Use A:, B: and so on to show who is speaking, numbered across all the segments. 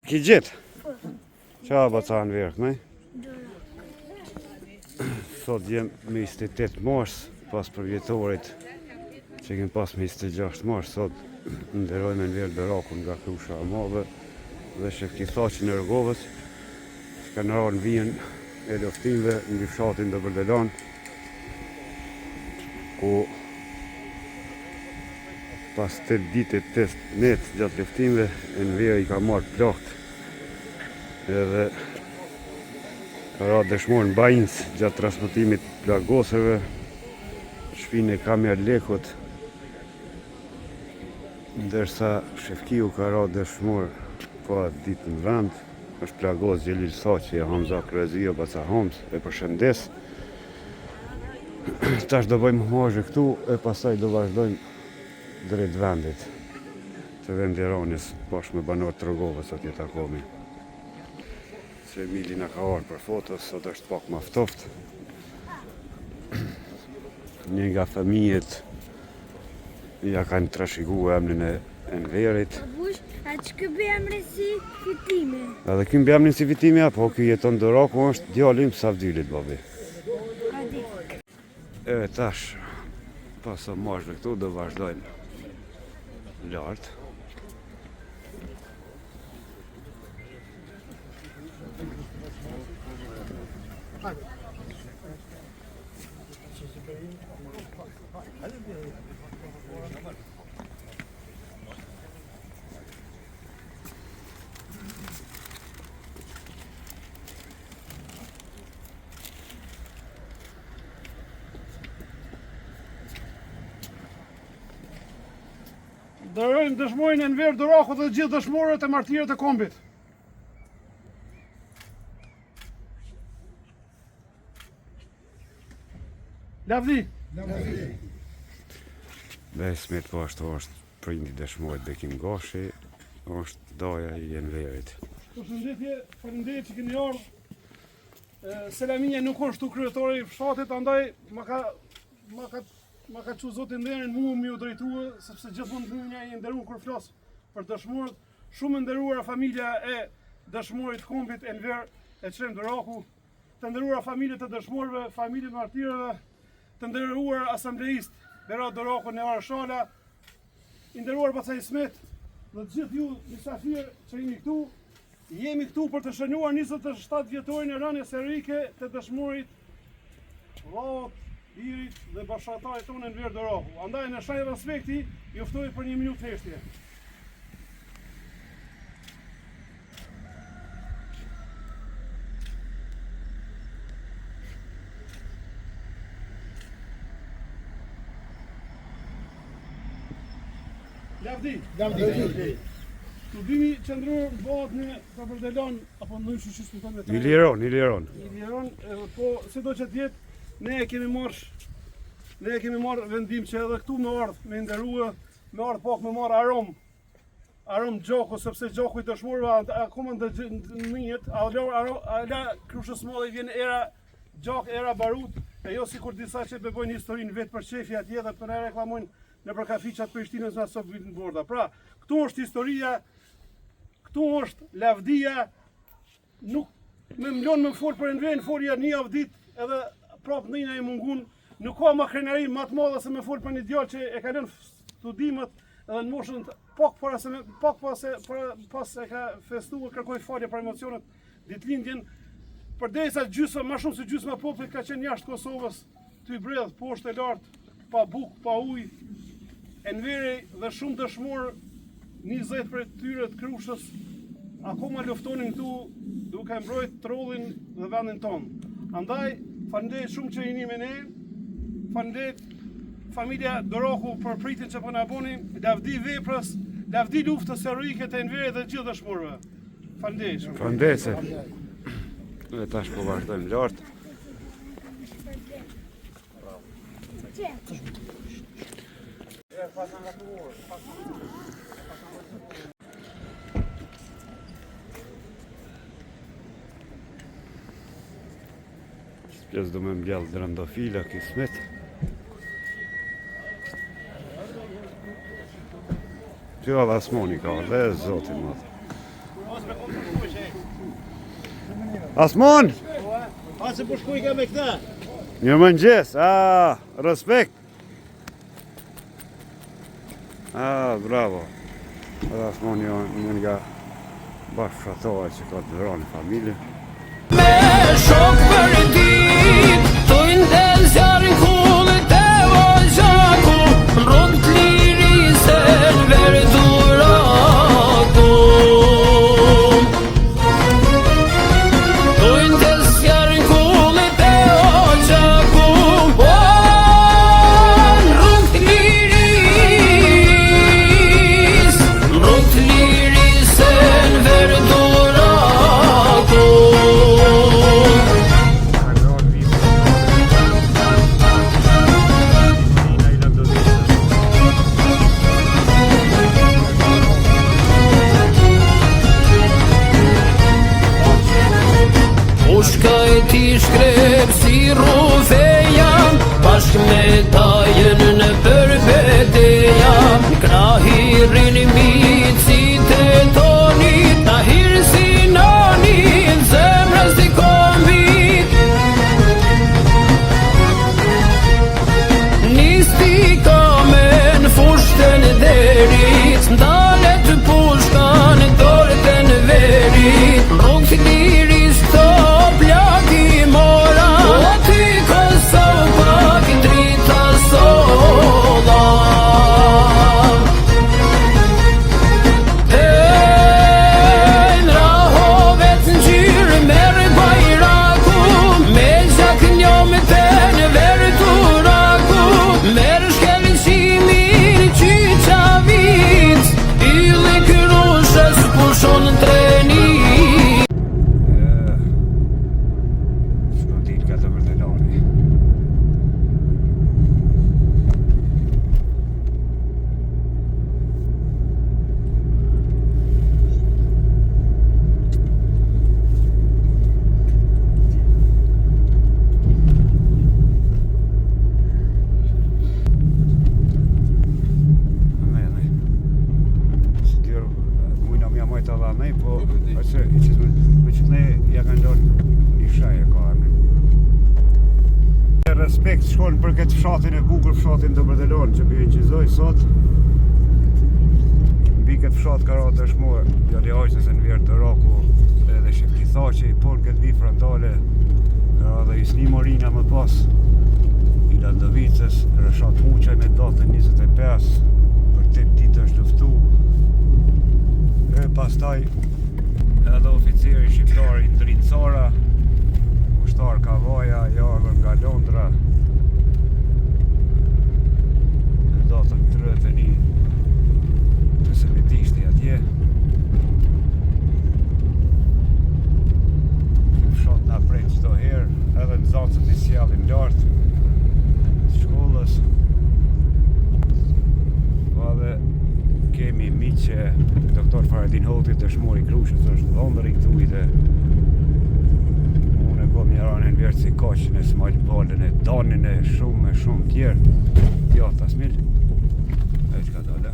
A: Ki gjetë? Qa bacan verk, me? Sot jem me 28 mars, pas përvjetorit që kem pas me 26 mars, sot nderojme në verë Berakun nga Krusha e Madhe dhe Shefki Thaqin e Rëgovës, që kanë rarë në vijen e luftimve në fshatin dhe Bërdelan, ku pas 8 dite test net gjatë luftimve, në verë i ka marrë plakt edhe ka ra dëshmor në Bajinës gjatë transportimit plagoseve, shpinë e Kamer Lekut, ndërsa Shefkiu ka ra dëshmor pa ditë në vend, është plagos Gjelil Saqi e Hamza Krezio Baca Homs, e përshëndes. Tash do bëjmë humazhe këtu e pastaj do vazhdojmë drejt vendit, të vendi Ranës, bashkë me banor të Rëgovës atje takomi. Se Emili na ka arë për fotos, sot është pak ma ftoft. Një nga familjet ja kanë trashëguar emrin e Enverit.
B: Babush, a që këbi emri si fitimi?
A: Edhe ky mbi emrin si fitimi, apo ky jeton Doraku, është djali im Savdylit, babi.
B: Adik.
A: E tash, pas humazhve këtu do vazhdojmë lart.
C: Dërojmë dëshmojnë e Enver Doraku dhe gjithë dëshmorët e martirët e kombit. Lavdi.
A: Besmet po ashtu është prindi dëshmorit Bekim Gashi, është daja i Enverit.
C: Përshëndetje, faleminderit që keni ardhur. Selaminja nuk është tu kryetori i fshatit, andaj ma ka që zotin nderin mu mi u drejtua, sepse gjithmonë një i nderuar kur flas për dëshmorët, shumë nderuara familja e dëshmorit kombit Enver e Çrem Doraku, të nderuara familjet e dëshmorëve, familjet e martirëve, të nderuar asambleist Berat Doraku në Arshala, i nderuar Baca Ismet dhe të gjithë ju mysafirë që jemi këtu për të shënuar 27 vjetorin e rënies erike të dëshmorit vllaut, birit dhe bashkëtarët tonë Enver Doraku. Andaj në shenjë respekti ju ftoj për 1 minutë heshtje. Lavdi. Studimi qëndror bëhet në Bërdelan apo në shishis më tonë.
A: I liron.
C: Po sido që të jetë, ne e kemi marrë vendim që edhe këtu me ardhë me nderua, me ardhë pak me marrë arom gjoku, sepse gjoku i dëshmorëve akoma ndënjët, ala Krushës Madhe vjen era gjak, era barut, e jo sikur disa që bebojnë historinë vetë për shefi atje dhe për e reklamojnë në për kafiqat Prishtinës nga sot vitin borda. Pra, këtu është historia, këtu është lavdia, nuk me mlon me folë për Enverin, folja një javë ditë edhe prapë nëjna i mungun, nuk ka makrenari më të madhe se me folë për një djalë që e ka lënë studimet edhe në moshën pas e ka festuar kërkoj falje për emocionet ditëlindjen, përderisa gjysma, më shumë se gjysma popullit ka qenë jashtë Kosovës, ty bredh poshtë e lartë, pa bukë, pa ujë. Enveri dhe shumë dëshmorë, 20 për tyre të Krushës, akoma luftonin këtu duke mbrojtë trollin dhe vendin tonë. Andaj, faleminderit shumë që jeni me ne, faleminderit familja Doraku për pritin që po na boni, lavdi veprës, lavdi luftës heroike të Enverit dhe gjithë dëshmorëve. Faleminderit shumë.
A: Faleminderit. Dhe tash po vazhdojmë lart. Pjesë do me mbjellë drandofila, kismet. Kjo dhe asmoni ka, dhe zotin madhë. Asmon!
D: A se po shkuj ka me këta?
A: Një mëngjes, respekt! Bravo! Asmon një nga bashkëfshatarët që ka të vranë familje.
E: Me shok për dit, tojnë del zjarën kullet e vajzaku, rrugë të lirisën verduratu. Tojnë del zjarën kullet e vajzaku, rrugë të lirisën verduratu. Ushka e ti shkrep si rufeja, bashk me tajën në përbeteja. Krahirin mit si të tonit, tahir si nanit, zemrës t'i kombit. Nisti kamen fushtën derit, ndalet pushkan dorën verit. Rrugë të liris këto plaki mora, o ty kësa pak drita sola. Rahovet në gjyrë merë bajraku, me gjak njome të në verduraku. Merë shkelin qimin qyqa vit, ili kërushes pushon në treni.
A: Shkondit ka të vërdelani. Po, ose i që ne ja kanë donë një shaje ka arme. Respekt shkon për këtë fshatin e bukur, fshatin të Vërdelon që bëjë qizoj sot. Mbi këtë fshat ka ratë dëshmor, Jali Ajqës e në vjerë të Raku edhe Shefki Thaqi, por këtë vi frontale ka radhe Isni Morina më pas, Ila Ndovicës, Rëshat Muqaj me datën 25, për 8 ditë është luftu. Pastaj edhe oficeri shqiptari Ndrin Cara, ushtar Kavaja, jarën nga Londra, në datën 31 të semitishti atje. Fshat na prej çdo herë, edhe nxënësët i sjellin lart shkollës. Po edhe kemi miqë doktor Faradin Hoti të shmori Krushës, është dhëndër i këtu dhe unë e kom një ranë në vjerë si koqën e smal balën e danin e shumë tjerë. Ja, tasmil, e që ka dole.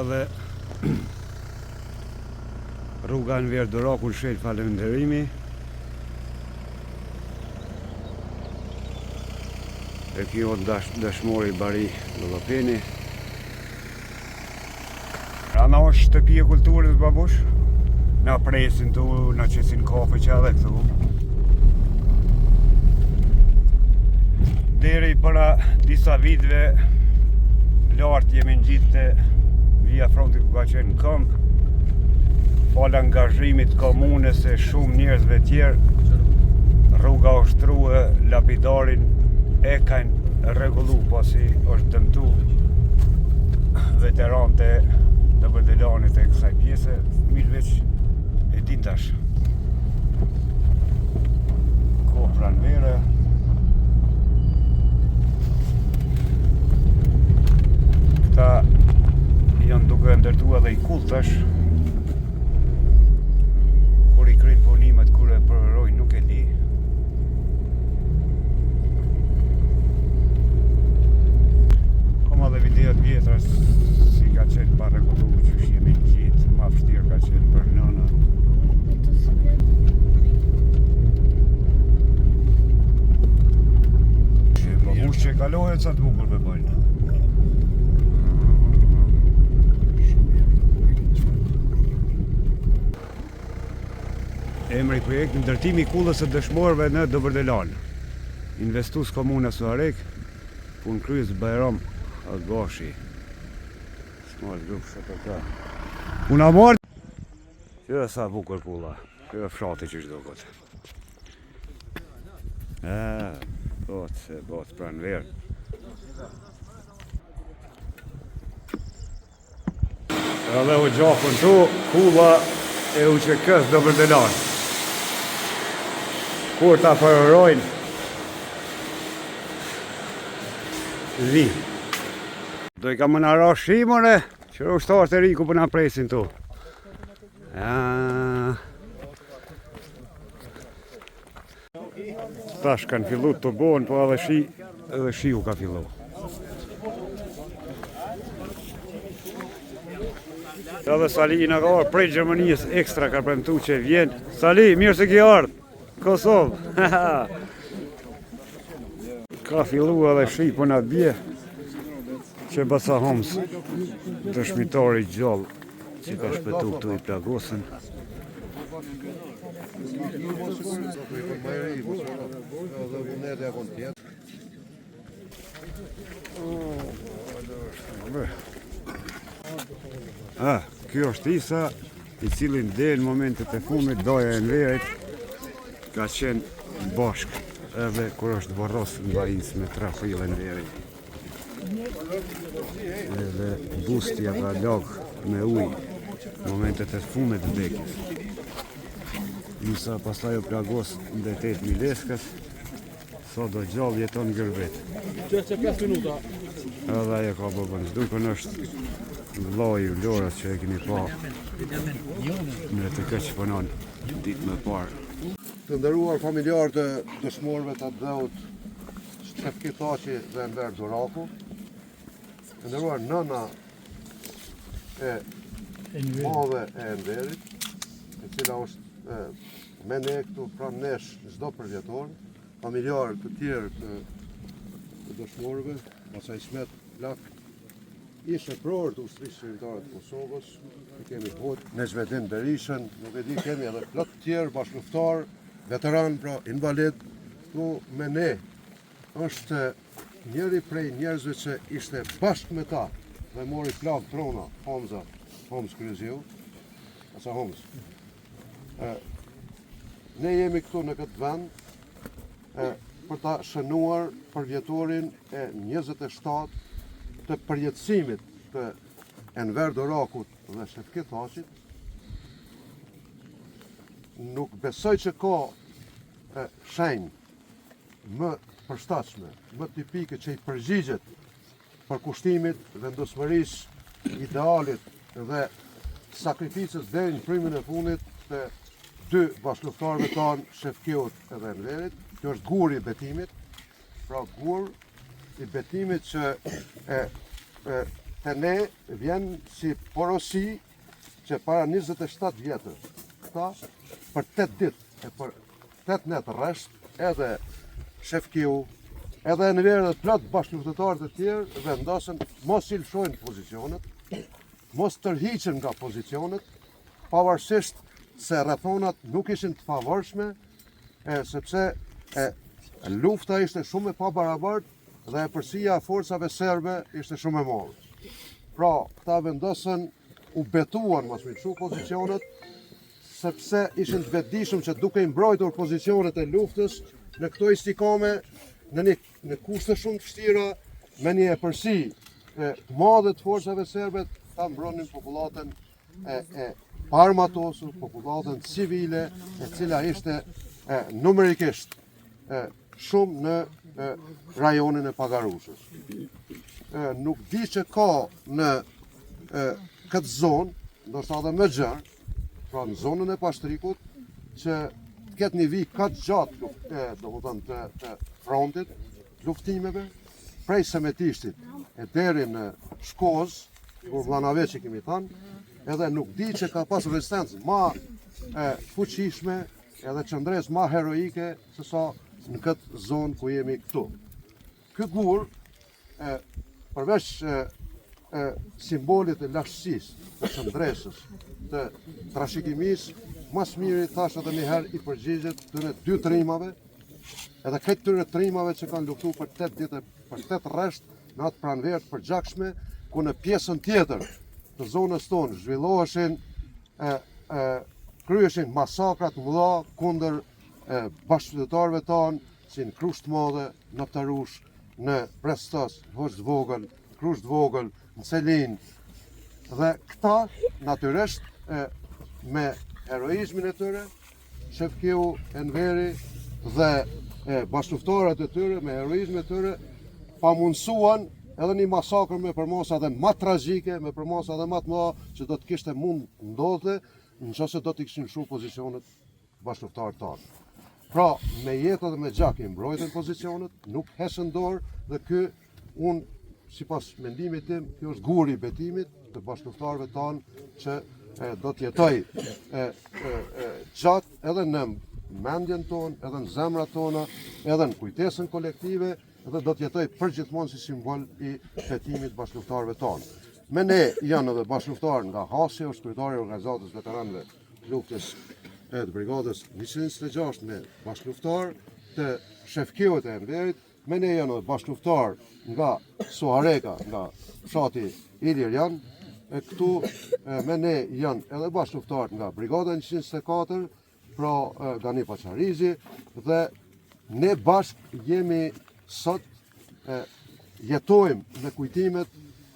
A: Dhe rruga në Verduraku në shel falënderimi. E kjo dëshmori Bari Lopeni. Ana është shtëpi e kulturës babush. Na presin tu, na qesin kafe që edhe këtu. Deri para disa viteve lartë jemi në gjithë via fronti ku ka qenë në këmbë, fal angazhimit komunës e shumë njerëzve tjerë, rruga ushtrua, lapidarin e kanë rregullu pasi është dëmtu veteranët e Vërdelanit e kësaj pjese, mirë veç e din tash. Kohë pranvere, tash. Kur I kryen punimet, kur e përërojnë, nuk e di. Koma dhe videot vjetra si ka qenë pa rregullu që jemi në gjitë, ma vështirë ka qenë për nëna. Po hush që e kalohet sa të bukur me bëjnë. Emri I projekt ndërtimi I kullës së dëshmorëve në Dobërdelan. Investues komuna Suarek, punëkryes Bajram Agashi. Small group SPK. Puna marrë. Që sa bukur kulla. Kjo fshati që çdo kot. Bot pranë verë. Edhe u gjafën tu, kulla e UÇK-s Dobërdelan. Kur ta përërojnë, vi. Do I ka më në rash shimone, që ushtarë të riku për në presin tu. Tash kanë fillu të bonë, po edhe shiu ka fillu. Edhe Sali në ka orë prej Gjermanisë ekstra ka premtu që vjen. Sali, mirë se ki ardhë, Kosovë. Ka fillu edhe shi për në bje, që basa Homs, dëshmitari gjallë, që ka shpëtu këtu I plagosën. Kjo është Isa, I cili del në momentet e fundit, doja e nverit, ka qenë bashkë, edhe kur është borros në vajins me 3 april e nverit. Edhe bustja ka lagë me ujë, në momentet e fundit të vdekjes. Isa pastaj u plagos në detet Mileskës, sot do gjallë jeton në Gërbet. Edhe ajo ka bëbën zdukën është vllai U Loras që e keni pa në të këtë punon ditë më parë.
F: Të nderuar familjarë të dëshmorëve të dheut Shefki Thaçi dhe Enver Doraku, të nderuar nëna e madhe e Enverit, e cila është me ne këtu pranë nesh çdo përvjetor, familjarë të tjerë të dëshmorëve, Masaj Smet Lak, ishte prorë të ushtrisë shërimtare të Kosovës, kemi Hot, Nezhmedin Berishën, nuk e di, kemi edhe plot të tjerë bashkëftar, veteran, pra invalid, ku me ne është njëri prej njerëzve që ishte bashkë me ta dhe mori plavë trona, Homs Kryziu, asa Homs. Ne jemi këtu në këtë vend për ta shënuar përvjetorin e 27 të përjetësimit të Enver Dorakut dhe Shefki Thaçit. Nuk besoj që ka shenjë më përshtatshme, më tipike që I përgjigjet për kushtimit, vendosmërisë, idealit dhe sakrificës deri në frymin e fundit të 2 bashkëluftarëve tanë, Shefkiut edhe Enverit. Kjo është guri I betimit, pra gur I betimit që të ne vjen si porosi që para 27 vjetër, këta për 8 ditë e për 8 net rresht, edhe Shefkiu, edhe Enveri dhe plot bashkëluftëtarë të tjerë vendosën mos I lëshojnë pozicionet, mos tërhiqen nga pozicionet, pavarësisht se rrethonat nuk ishin të favorshme, sepse lufta ishte shumë e pabarabartë dhe e përsia forcave serbe ishte shumë e madhe. Pra, këta vendosën u betuan mos me çu pozicionet, sepse ishin të vetëdijshëm që duke I mbrojtur pozicionet e luftës në këto istikame, në kushte shumë të vështira, me një epërsi të madhe të forcave serbe, ta mbronin popullatën e paarmatosur, popullatën civile, e cila ishte numerikisht shumë në rajonin e Pagarushës. Nuk di që ka në këtë zonë, ndoshta edhe më gjerë, pra në zonën e Pashtrikut, që të ketë një vijë kaq gjatë të frontit, luftimeve, prej Semetishtit e deri në Shkoz, kur vllanave që kemi thënë, edhe nuk di që ka pas rezistencë ma fuqishme edhe qëndres ma heroike se sa në këtë zonë ku jemi këtu. Ky gur, përveç simbolit të lashtësisë, të qëndresës, të trashëgimisë, mas miri thash edhe një herë i përgjigjet këtyre 2 trimave, edhe këtë tyre trimave që kanë luftu për 8 ditë, për 8 rresht në atë pranverë të përgjakshme, ku në pjesën tjetër të zonës tonë zhvilloheshin, kryeshin masakrat mëdha kundër bashkëqytetarëve tanë, si në Krusht Madhe, në Ptarush, në Prestos, Hoxh Vogël, Krusht Vogël, në Celin. Dhe këta, natyrisht, me heroizmin e tyre, Shefkiu, Enveri dhe bashkëftarët e tyre, me heroizmin e tyre, pamundsuan edhe një masakër me përmasa edhe ma tragjike, me përmasa edhe ma të mëdha që do të kishte mund ndodhe nëse do të kishin shu pozicionet bashkëftarët tanë. Pra, me jetë dhe me gjak i mbrojtën pozicionet, nuk hesën dorë dhe ky, unë, sipas mendimit tim, kjo është guri i betimit të bashkëftarëve tanë që do të jetoj gjatë edhe në mendjen tonë, edhe në zemrat tona, edhe në kujtesën kolektive, dhe do të jetoj përgjithmonë si simbol i betimit bashkëftarëve tanë. Me ne janë edhe bashkëftarë nga Hasi, është kryetari i organizatës veteranëve luftës të brigadës 126 me bashkëftarë të Shefkiut e Enverit. Me ne janë edhe bashkëftarë nga Suareka, nga fshati Ilirian. Këtu me ne janë edhe bashkëftarë nga brigada 124, pra Gani Pacharizi, dhe ne bashkë jemi sot jetojmë me kujtimet,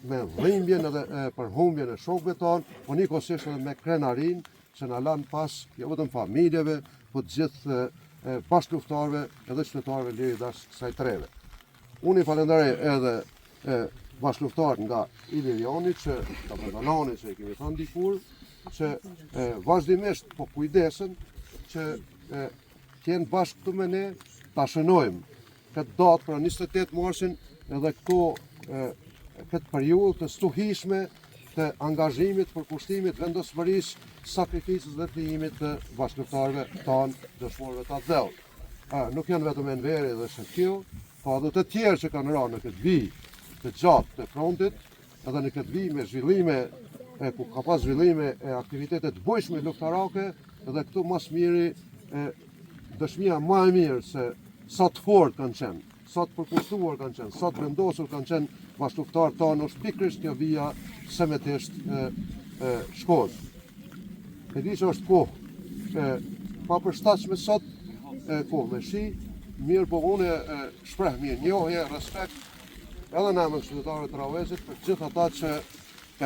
F: me dhimbjen edhe përhumbjen e shokëve tanë, po njëkohësisht edhe me krenarin që na lanë pas, jo vetëm familjeve, po të gjithë bashkëftarëve edhe qytetarëve liri dash kësaj treve. Unë i falenderoj edhe bashkëftarët nga Iliriani, që Kapetani që i kemi thënë dikur, që vazhdimisht po kujdesen që t'jenë bashkë këtu me ne, ta shënojmë këtë datë pra 28 marsin edhe këtë periudhë të stuhishme të angazhimit, përkushtimit, vendosmërisë, sakrificës dhe krijimit të bashkëftarëve tanë dëshmorëve të atë dhellë. Nuk janë vetëm Enveri dhe Shefkiu, po edhe të tjerë që kanë rënë në këtë vijë të gjatë të frontit, edhe në këtë vijë me zhvillime, ku ka pas zhvillime e aktivitete të bujshme luftarake, edhe këtu mas miri dëshmia më e mirë se sa të fort kanë qenë, sa të përkushtuar kanë qenë, sa të vendosur kanë qenë bashkëftarët tanë, është pikërisht kjo vija Semetisht Shkoz. E di që është kohë pa përshtatshme sot, kohë me shi, mirë po unë shpreh mirë njohje, respekt, edhe në emër qytetarëve të Ravezit, për gjithë ata që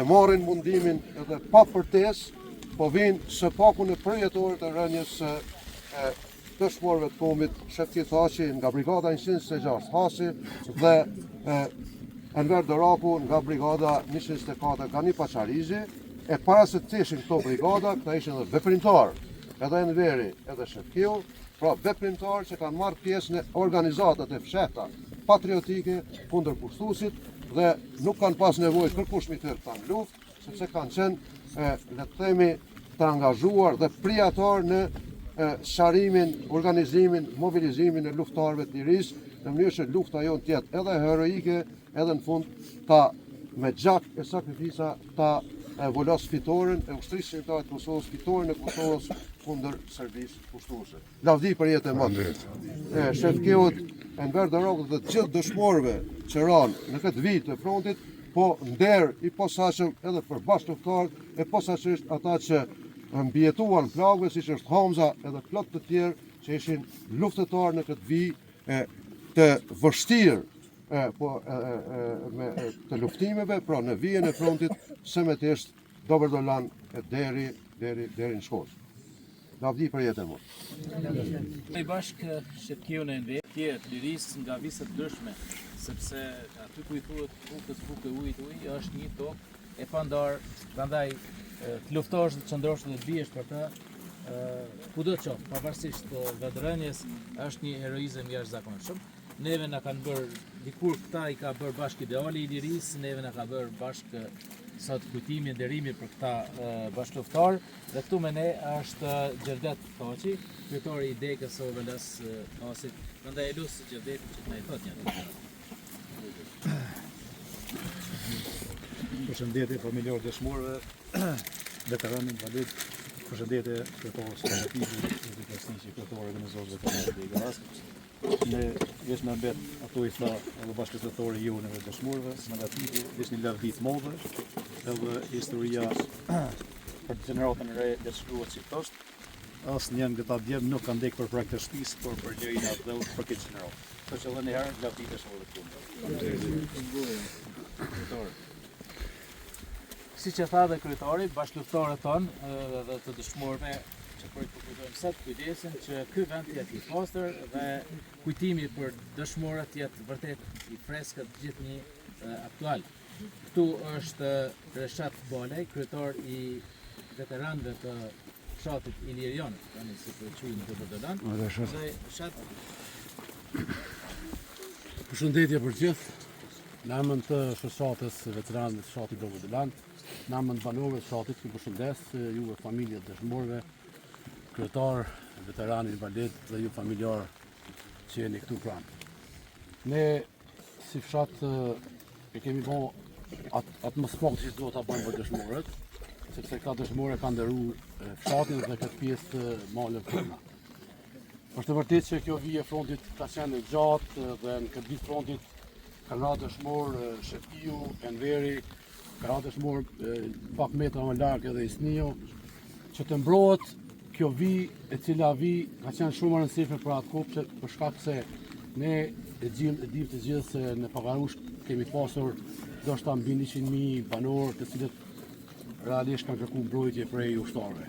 F: e marrin mundimin edhe pa përtesë, po vinë së paku në përjetore të rënjes dëshmorëve të kombit Shefki Thaçi nga brigada 126 Hasi dhe Enver Doraku nga brigada 124 Gani Pacharizi. E para se të ishin këto brigada, këta ishin edhe veprimtarë, edhe Enveri edhe Shefkiu, pra veprimtarë që kanë marrë pjesë në organizatat e fshehta patriotike kundër kushtuesit dhe nuk kanë pas nevojë kërkush mi tërë në luftë, sepse kanë qenë, le të themi, të angazhuar dhe prijatar në sharimin, organizimin, mobilizimin e luftarëve të lirisë, në mënyrë që lufta jonë të jetë edhe heroike, edhe në fund ta me gjak e sakrifica ta volos fitoren e ushtrisë shqiptare të Kosovës, fitoren e Kosovës kundër Serbisë kushtuese. Lavdi për jetën e madhe. Shefkiut, Enver Dorakut dhe të gjithë dëshmorëve që ranë në këtë vit të frontit, po nder i posaçëm edhe për bashkëftarët, e posaçërisht ata që mbijetuan plagëve, siç është Hamza edhe plot të tjerë që ishin luftëtarë në këtë vijë të vështirë të luftimeve, pra në vijën e frontit Semetisht Dobërdolan deri në Shkoz. Lavdi për jetën më.
G: Me bashkë Shefkiu në Enver, tjerë lirisë nga visët dëshme, sepse aty ku i thuhet fukës, fuke ujit, është një tokë e pandarë, prandaj të luftosh dhe të qëndrosh dhe të biesh për të, kudo qoftë, pavarësisht vetërrënies, është një heroizëm jashtëzakonshëm. Neve na kanë bërë, dikur këta i ka bërë bashkë ideali i lirisë, neve na ka bërë bashkë sot kujtimi, nderimi për këta bashkëluftar, dhe këtu me ne është Gjevdet Thaçi, kryetari i Dekës së OVL-s Asit. Prandaj e lusë Gjevdetin që të na i thotë një të.
D: Përshëndetje familjarë dëshmorëve, veteranë invalid, përshëndetje kryetarës së kooperativit, dhe Krasniqi, kryetari organizatorëve të komunës së Degas. Ne veç me mbet ato i tha edhe bashkëpunëtori jonë dhe dëshmorëve, negativi, veç një lavdit modhe, edhe historia për gjeneratën e re dhe shkruhet si thoshtë. Asnjë nga ta djem nuk ka ndek për projekt të shtëpisë, por për njërin atë dhe për këtë gjenerat. Kështu që edhe një herë lavdit është edhe këtu.
G: Si që tha dhe kryetari, bashkëluftarët tonë dhe të dëshmorëve që për të kujtojmë sot, kujdesin që ky vend jetë i pastër dhe kujtimi për dëshmorët jetë vërtet i freskët gjithnjë aktual. Këtu është Reshat Balej, kryetar i veteranëve të fshatit Ilirion, tani si po e quajnë këto dolan. Dhe Reshat.
H: Përshëndetje për gjithë. Në emër të shoqatës veteranëve të fshatit Dogodolan, në emër të banorëve të fshatit, ju përshëndes ju e familjet dëshmorëve, kryetar, veteran invalid dhe ju familjar që jeni këtu pranë. Ne si fshat e kemi bën atë më smakt që duhet ta bëjmë për dëshmorët, sepse këta dëshmorë kanë nderuar fshatin dhe këtë pjesë të malëve tona. Është vërtet që kjo vije frontit ka qenë gjatë dhe në këtë vit frontit kanë ra dëshmorë Shefiu, Enveri, ka ra dëshmorë pak metra më larg edhe Isnio, që të mbrohet kjo vi e cila vi ka qenë shumë e rëndësishme për atë kohë, për shkak se ne e dim të gjithë se në Pagarush kemi pasur ndoshta mbi 100.000 banorë të cilët realisht kanë kërkuar mbrojtje prej ushtarëve.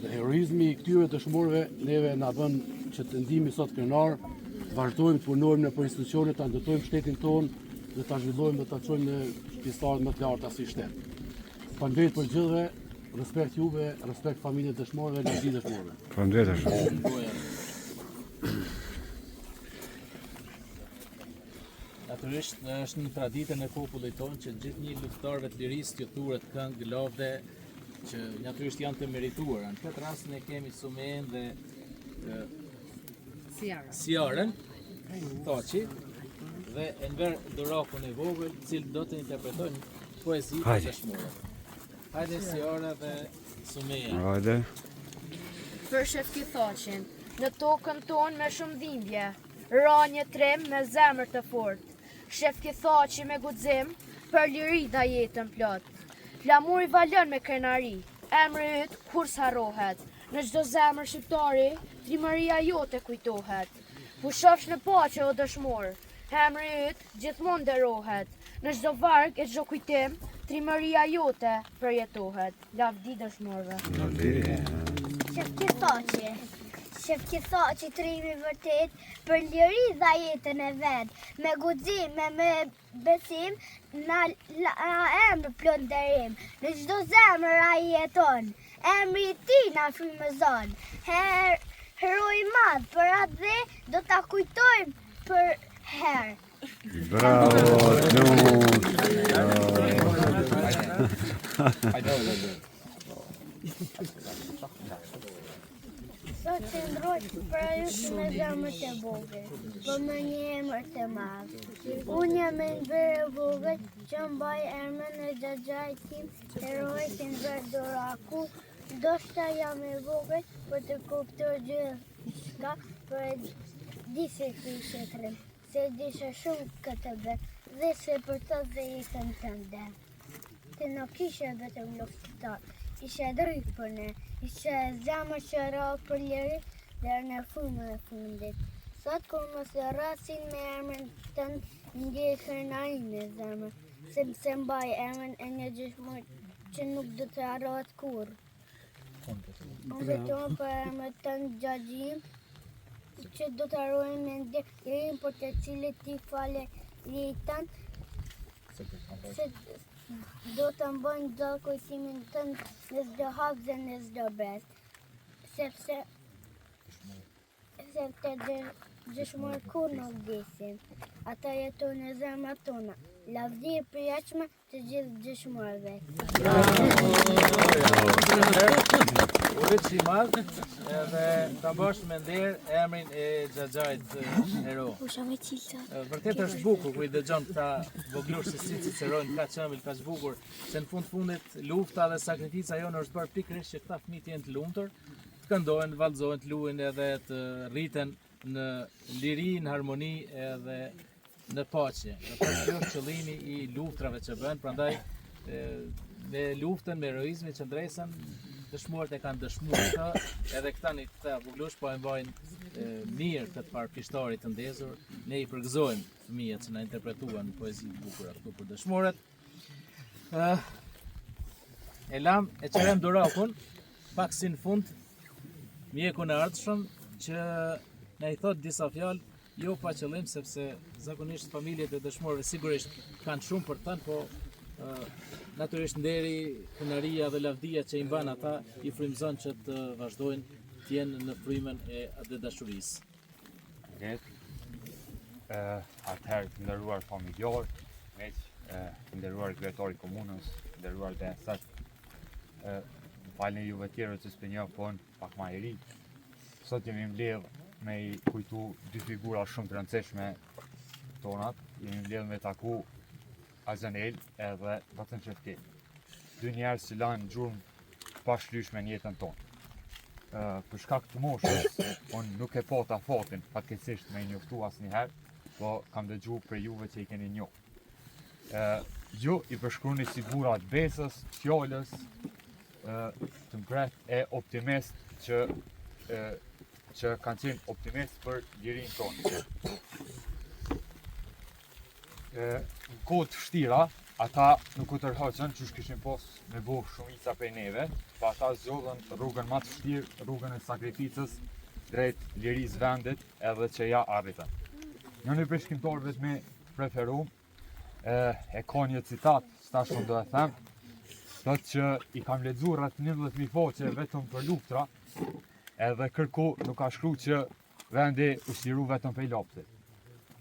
H: Dhe heroizmi i këtyre dëshmorëve neve na bën që të ndihemi sot krenar, të vazhdojmë të punojmë në për institucionet, të ndërtojmë shtetin tonë dhe të zhvillojmë dhe të çojmë në pjesëtarët më të larta si shtet. Faleminderit për gjithëve, respekt juve, respekt familjet dëshmorëve dhe gjithë dëshmorëve.
A: Faleminderit.
G: Natyrisht është një traditë në popullit tonë që gjithnjë luftarëve të lirisë t'ju thuret këngë, lavde, që natyrisht janë të merituara. Në këtë rast ne kemi Sumen dhe Siarën Thaçi dhe Enver Durakun e vogël, i cili do të interpretojnë poezi të dëshmorëve. Hajde Siara dhe Sumen.
A: Hajde.
B: Për Shefki Thaçin, në tokën tonë me shumë dhimbje, ra një trem me zemër të fort. Shefki Thaçi me guxim, për liri dha jetën plot. Flamuri valën me krenari, emri yt kur s'harrohet. Në çdo zemër shqiptari, trimëria jote kujtohet. Pushofsh në paqe o dëshmor, emri yt gjithmonë nderohet. Në çdo varg e çdo kujtim, trimëria jote përjetohet. Lavdi dëshmorëve.
I: Shefki Thaçi. Shefki Thaçi trimi vërtet për liri dha jetën e vet, me guxim, me besim, na emër plot nderim. Në çdo zemër ai jeton, emri i tij na frymëzon. Heroi i madh për atë dhe do ta kujtojmë për herë.
A: Bravo,
I: Sot të ndroj për ajo me zemër të vogël, për me një emër të madh. Unë jam Enver e vogël, që mbaj emrin e xhaxhait tim, heroi Enver Duraku. Ndoshta jam e vogël për të kuptuar gjithçka, për e di se kishe trim, se disha shumë këtë bet, dhe se për të dhe jetën tënde. Të nuk ishe vetëm luftëtar, ishe drejt për ne, ishe zemër që ra për liri dhe në fundin e fundit. Sot kur mos e rasin me emrin tënd, ndjej krenari me zemër, sepse mbaj emrin e një dëshmor që nuk do të harrohet kurrë. Unë beton për emrin tënd Xhaxhin, që do të harrojmë me ndjerim për të cilit ti fale jetën, Se do të mbojnë gjallë kujtimin tënë në çdo hap dhe në çdo bet. Sepse dëshmorët kur nuk vdesin. Ata jetojnë në zemrat tona. Lavdi e përjashme të gjithë dëshmorëve.
G: Udhëhet si madh edhe ta mbash me nder emrin e Xhaxhait Hero. Vërtet është bukur kur I dëgjon këta voglush se si cicerojnë ka çëmbil, ka bukur, se në fundit lufta dhe sakrifica jonë është bërë pikërisht që këta fëmijë të jenë të lumtur, të këndojnë, të vallëzohen, të luajnë edhe të rriten në liri, në harmoni edhe në paqe. Kjo është qëllimi I luftrave që bëhen, prandaj me luftën, me heroizmin që ndresën, dëshmuarët e kanë dëshmuar këtë, edhe këta voglush po e mbajnë mirë këtë parë të ndezur, ne I përgëzojmë fëmijët që na interpretuan në poezi të bukura këtu për dëshmuarët. E lam e qërem durakun, pak si në fund, mjeku në ardhshëm që na I thot disa fjalë, jo pa qëllim, sepse zakonisht familjet e dëshmuarëve sigurisht kanë shumë për të thënë, po natyrisht nderi, kënaria dhe lavdia që I mban ata I frymëzon që të vazhdojnë të jenë në frymën e dashurisë.
J: Atëherë të nderuar familjar, të nderuar kryetari I komunës, të nderuar DSS, falni juve tjerë që s'pe njoh, po pak ma I ri. Sot jemi mbledh me I kujtu dy figura shumë të rëndësishme tonat, jemi mbledh me taku Azanel edhe Batën Shefki. Dy njerëz që lanë gjurmë pa shlyshme në jetën tonë. Për shkak të moshës, unë nuk e pata fatin fatkeqësisht me I njoftu asnjëherë, po kam dëgju për juve që I keni njohur. Ju I përshkruani si burra të besës, fjallës, të mbret e optimist që kanë qenë optimist për lirinë tonë. Në kohë të vështira, ata nuk u tërhoqën që kishin pas me bo shumica prej neve, pa ata zgjodhen rrugën më të vështirë, rrugën e sakrificës drejt lirisë vendit edhe që ja arritën. Njëri prej shkrimtarëve me preferuar e ka një citat, stash unë do e them, thotë që I kam lexuar rreth 11.000 faqe vetëm për luftra, edhe kërku nuk ka shkruar që vendi u shliru vetëm prej lapsit.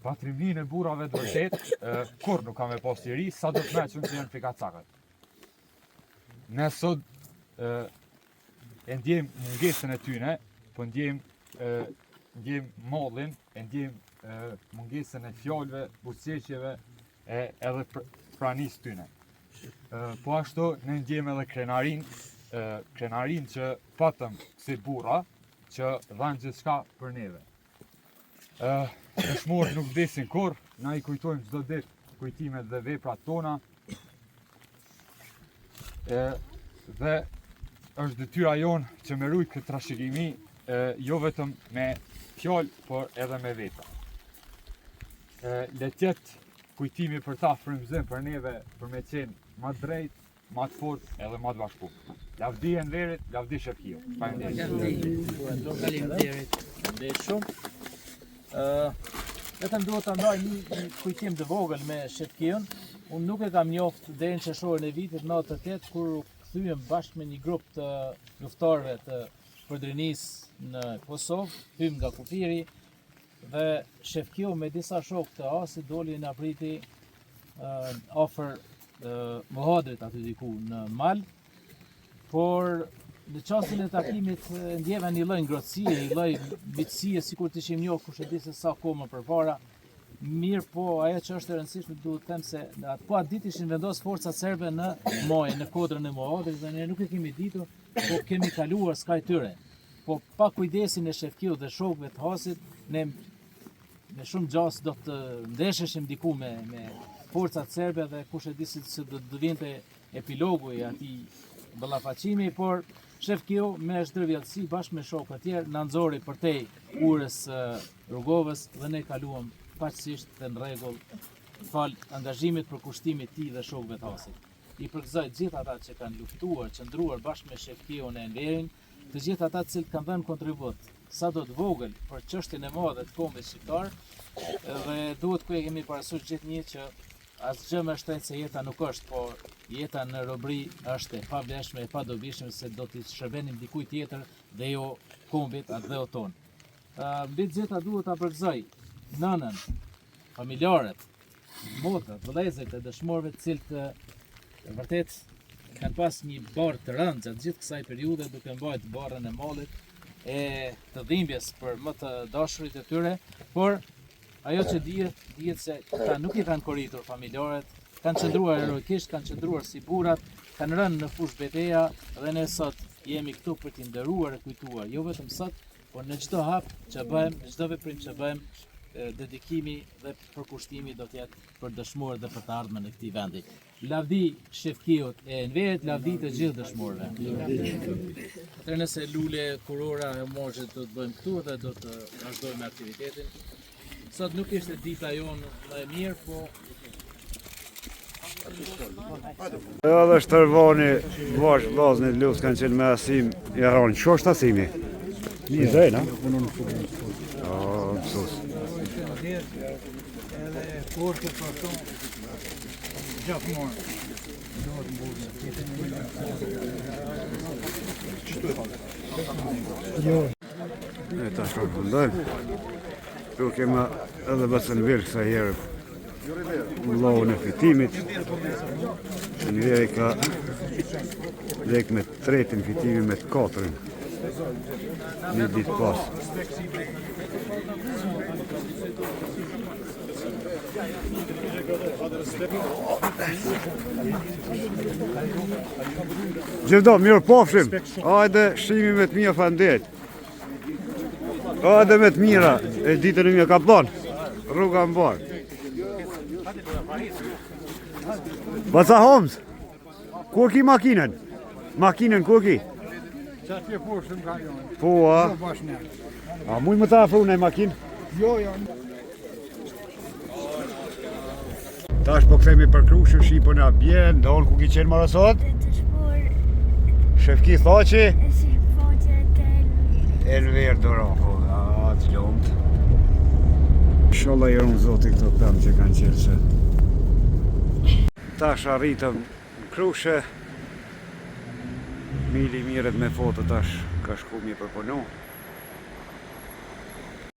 J: Patrimninë e burrave të vërtet, kur nuk ka me pas liri, sa do të meqën që janë pikacakët. Ne sot e ndjem mungesën e tyne, po ndjem mallin, e ndjem mungesën e fjalëve, buzëqeshjeve edhe pranisë tyne. Po ashtu ne ndjem edhe krenarin që patëm si burra, që dhanë gjithçka për neve. Dëshmorët nuk vdesin kur, na I kujtojmë çdo ditë kujtimet dhe veprat tona. Dhe është detyra jonë që me rujt këtë trashëgimi, jo vetëm me fjalë, por edhe me vepra. Le të jetë kujtimi për ta frymëzim për neve për me qenë më drejt, më të fortë edhe më të bashku. Lavdi e nderit, lavdi Shefkiu.
G: Faleminderit shumë. Vetëm duhet të ndaj një kujtim të vogël me Shefkiun. Unë nuk e kam njoft deri në qershorën e vitit 98 kur u kthyem bashkë me një grup të luftarëve të përdrinisë në Kosovë, hym nga kufiri dhe Shefkiu me disa shokë të Asit doli na priti afër Mohadrit aty diku në mal, por në çastin e takimit ndjeva një lloj ngrohtësie, një lloj bitësie sikur të ishim njohur kush e di se sa kohë më përpara. Mirë, po ajo që është e rëndësishme duhet të them se atë ditë ishin vendos forcat serbe në Mojë, në kodrën e Mohadrit dhe ne nuk e kemi ditur, po kemi kaluar skaj tyre. Po pa kujdesin e Shefkiut dhe shokëve të Hasit, ne me shumë gjas do të ndesheshim diku me forcat serbe dhe kush e di se do të vinte epilogu I atij ballafaqimi, por Shefkiu me shtërvjellësi bashkë me shokët e tjerë na nxori përtej urës Rrugovës dhe ne kaluam paqësisht dhe në rregull fal angazhimit për kushtimit të tij dhe shokëve të Hasit. I përgëzoj gjithë ata që kanë luftuar, qëndruar bashkë me Shefkiun e Enverin, të gjithë ata që kanë dhënë kontribut sado të vogël për çështjen e madhe të kombit shqiptar, dhe duhet ku e kemi parasysh gjithnjë që asgjë më shtrenjtë se jeta nuk është, po jeta në robëri është e pavlefshme, e padobishme se do t'i shërbenim dikujt tjetër dhe jo kombit atë dhe o tonë. Mbi të gjitha duhet ta përgëzoj nënën, familjarët, motrat, vëllezërit e dëshmorëve të cilët vërtet kanë pas një barë të rëndë gjatë gjithë kësaj periudhe duke mbajtur barrën e mallit e të dhimbjes për më të dashurit e tyre, por ajo që dihet se ata nuk i kanë korritur familjarët, kanë qëndruar heroikisht, kanë qëndruar si burrat, kanë rënë në fushë beteja dhe ne sot jemi këtu për t'i nderuar e kujtuar, jo vetëm sot, por në çdo hap që bëjmë, në çdo veprim që bëjmë, dedikimi dhe përkushtimi do të jetë për dëshmorët dhe për të ardhmen e këtij vendi. Lavdi Shefkiut e Enverit, lavdi të gjithë dëshmorëve. Atëherë nëse lule kurora e moshës do të bëjmë këtu dhe do të vazhdojmë aktivitetin. Sot nuk ishte dita jonë më e mirë, po
A: edhe shtërvoni vash vllazën e lutë kanë qenë me Asim i Aron. Ço është Asimi? Një zëjnë, a?
D: Unë nuk shumë
A: Mësus.
G: edhe kurse për këto gjithmonë do të mbullen.
A: E ta shpërfundojmë. Tu kema edhe bësën virë kësa herë vllohun e fitimit. Enveri ka lek me tretin fitimi me të katërin. Një ditë pas. Gjithdo, mirë pofshim. Hajde shimi me të mija fandet. Hajde me të mira. E ditën e mija ka banë. Rruga më banë. Baca Homs, kur ki makinën? Makinën kur ki?
C: Qatë po shumë ka jonë.
A: Po, a? A muj më ta afru në makinë?
C: Jo.
A: Tash po kthehemi për Krushën, shipën e abjen, donë ku ki qenë marasot? Shefki Thaçi? Elver Dorako, të lomët. Inshallah i runë zoti këto pemë që kanë qenë se. Tash arritëm në Krushë. Mili miret me foto tash ka shku mi për punu.